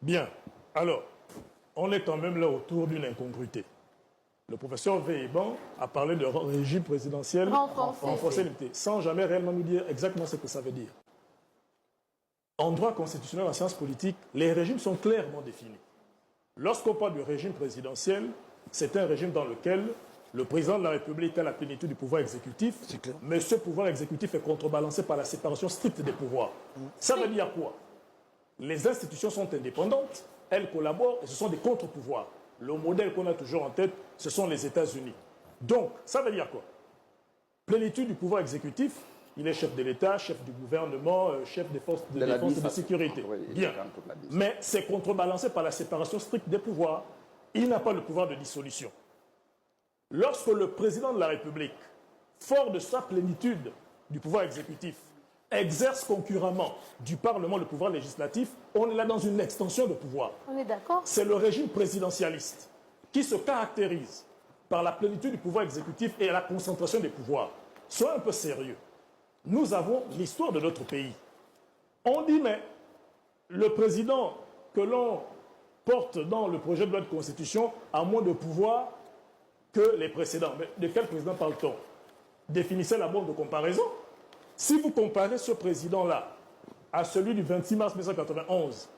Bien. Alors, on est quand même là autour d'une incongruité. Le professeur Véhéban a parlé de régime présidentiel renforcé limité, sans jamais réellement nous dire exactement ce que ça veut dire. En droit constitutionnel, en sciences politiques, les régimes sont clairement définis. Lorsqu'on parle du régime présidentiel, c'est un régime dans lequel le président de la République a la plénitude du pouvoir exécutif, mais ce pouvoir exécutif est contrebalancé par la séparation stricte des pouvoirs. Ça veut dire quoi? Les institutions sont indépendantes, elles collaborent et ce sont des contre-pouvoirs. Le modèle qu'on a toujours en tête, ce sont les États-Unis. Donc, ça veut dire quoi? Plénitude du pouvoir exécutif, il est chef de l'État, chef du gouvernement, chef des forces de défense et de sécurité. Bien. Mais c'est contrebalancé par la séparation stricte des pouvoirs. Il n'a pas le pouvoir de dissolution. Lorsque le président de la République, fort de sa plénitude du pouvoir exécutif, exerce concurremment du Parlement le pouvoir législatif, on est là dans une extension de pouvoir. On est d'accord. C'est le régime présidentialiste qui se caractérise par la plénitude du pouvoir exécutif et la concentration des pouvoirs. Soyons un peu sérieux. Nous avons l'histoire de notre pays. On dit, mais le président que l'on porte dans le projet de loi de constitution a moins de pouvoir que les précédents. Mais de quel président parle-t-on? Définissez la borne de comparaison. Si vous comparez ce président-là à celui du 26 mars 1991,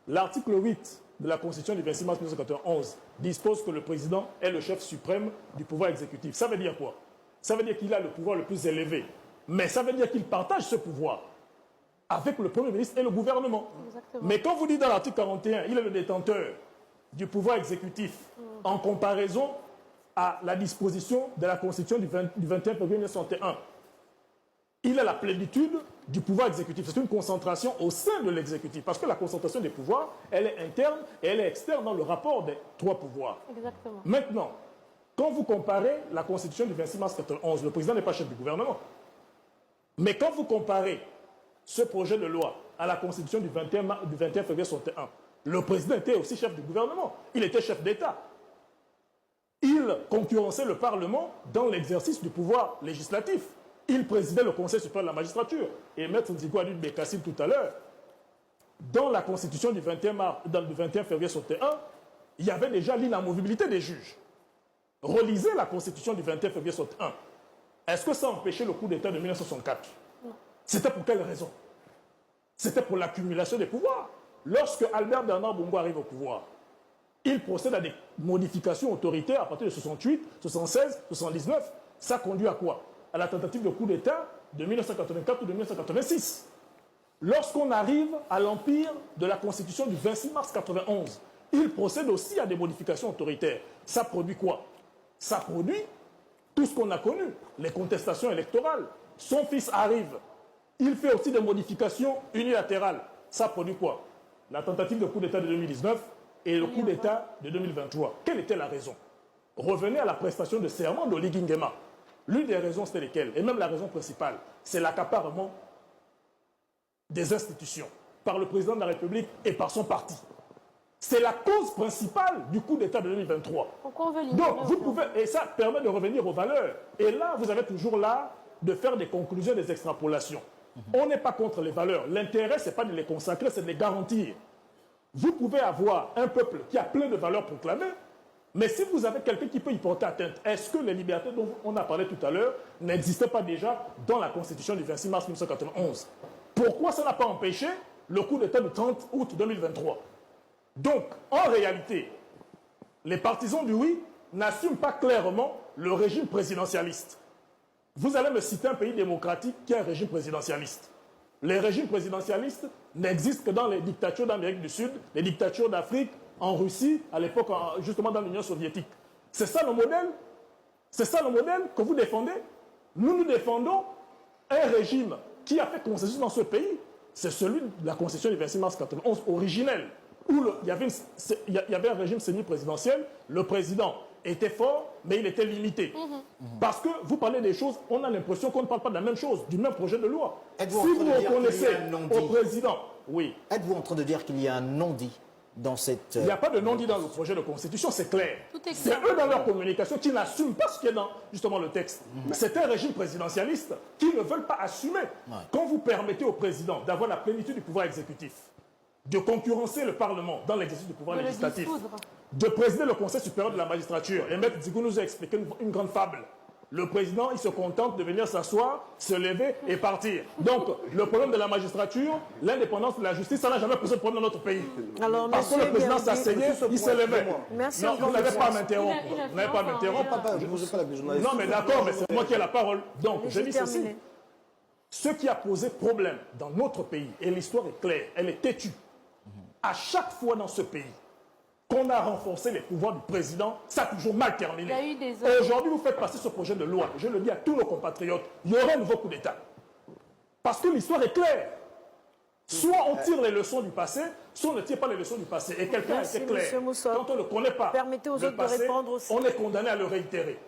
l'article 8 de la Constitution du 26 mars 1991 dispose que le président est le chef suprême du pouvoir exécutif. Ça veut dire quoi? Ça veut dire qu'il a le pouvoir le plus élevé. Mais ça veut dire qu'il partage ce pouvoir avec le Premier ministre et le gouvernement. Exactement. Mais quand vous dites dans l'article 41, il est le détenteur du pouvoir exécutif en comparaison à la disposition de la Constitution du 21 février 1961, il a la plénitude du pouvoir exécutif. C'est une concentration au sein de l'exécutif. Parce que la concentration des pouvoirs, elle est interne et elle est externe dans le rapport des trois pouvoirs. Exactement. Maintenant, quand vous comparez la Constitution du 26 mars 1991, le président n'est pas chef du gouvernement. Mais quand vous comparez ce projet de loi à la Constitution du 21 février 1961, le président était aussi chef du gouvernement. Il était chef d'État. Il concurrençait le Parlement dans l'exercice du pouvoir législatif. Il présidait le Conseil supérieur de la magistrature. Et Maître Nzigo a dit Bekassim tout à l'heure, dans la Constitution du 21 février 1961, il y avait déjà l'inamovibilité des juges. Relisez la Constitution du 21 février 1961. Est-ce que ça empêchait le coup d'État de 1964? Non. C'était pour quelle raison? C'était pour l'accumulation des pouvoirs. Lorsque Albert Bernard Bongo arrive au pouvoir, il procède à des modifications autoritaires à partir de 68, 76, 79. Ça conduit à quoi? À la tentative de coup d'État de 1984 ou de 1986. Lorsqu'on arrive à l'empire de la Constitution du 26 mars 1991, il procède aussi à des modifications autoritaires. Ça produit quoi? Ça produit tout ce qu'on a connu, les contestations électorales. Son fils arrive, il fait aussi des modifications unilatérales. Ça produit quoi? La tentative de coup d'État de 2019 et le coup d'État de 2023. Quelle était la raison? Revenez à la prestation de serment d'Oligui Nguema. L'une des raisons, c'était lesquelles? Et même la raison principale, c'est l'accaparement des institutions par le président de la République et par son parti. C'est la cause principale du coup d'État de 2023. Pourquoi on veut Donc, vous pouvez, et ça permet de revenir aux valeurs. Et là, vous avez toujours là de faire des conclusions, des extrapolations. On n'est pas contre les valeurs. L'intérêt, ce n'est pas de les consacrer, c'est de les garantir. Vous pouvez avoir un peuple qui a plein de valeurs proclamées, mais si vous avez quelqu'un qui peut y porter atteinte, est-ce que les libertés dont on a parlé tout à l'heure n'existaient pas déjà dans la Constitution du 26 mars 1991? Pourquoi ça n'a pas empêché le coup d'État du 30 août 2023? Donc, en réalité, les partisans du oui n'assument pas clairement le régime présidentialiste. Vous allez me citer un pays démocratique qui a un régime présidentialiste. Les régimes présidentialistes n'existent que dans les dictatures d'Amérique du Sud, les dictatures d'Afrique, en Russie, à l'époque, justement dans l'Union soviétique. C'est ça le modèle? C'est ça le modèle que vous défendez? Nous défendons un régime qui a fait consensus dans ce pays. C'est celui de la Constitution du 26 mars 1991, originelle, où il y avait un régime semi-présidentiel. Le président était fort, mais il était limité. Parce que vous parlez des choses, on a l'impression qu'on ne parle pas de la même chose, du même projet de loi. Si vous reconnaissez au président, oui. Êtes-vous en train de dire qu'il y a un non-dit dans cette... Il n'y a pas de non-dit dans le projet de constitution, c'est clair. C'est eux dans leur communication qui n'assument pas ce qui est dans justement le texte. C'est un régime présidentialiste qui ne veulent pas assumer. Quand vous permettez au président d'avoir la plénitude du pouvoir exécutif, de concurrencer le Parlement dans l'exercice du pouvoir De le législatif, dissoudre. de présider le Conseil supérieur de la magistrature. Et Maître Dickou nous a expliqué une grande fable. Le président, il se contente de venir s'asseoir, se lever et partir. Donc, le problème de la magistrature, l'indépendance de la justice, ça n'a jamais posé de problème dans notre pays. Alors, Parce que le président s'asseyait, il se levait. Merci Non, encore, vous n'avez monsieur. pas à m'interrompre. Il a Vous n'avez pas à fait m'interrompre. enfin, Je ne vous ai pas la journaliste. Non, mais d'accord, mais c'est moi qui ai la parole. Donc, je Laissez dis ceci. terminer. Ce qui a posé problème dans notre pays, et l'histoire est claire, elle est têtue. À chaque fois dans ce pays qu'on a renforcé les pouvoirs du président, ça a toujours mal terminé. Il y a eu des hommes. Aujourd'hui, vous faites passer ce projet de loi. Je le dis à tous nos compatriotes, il y aura un nouveau coup d'État. Parce que l'histoire est claire. Soit on tire les leçons du passé, soit on ne tire pas les leçons du passé. Et quelqu'un Merci, était clair. monsieur Moussa. Quand on ne connaît pas Permettez aux le autres de passé, répondre aussi. on est condamné à le réitérer.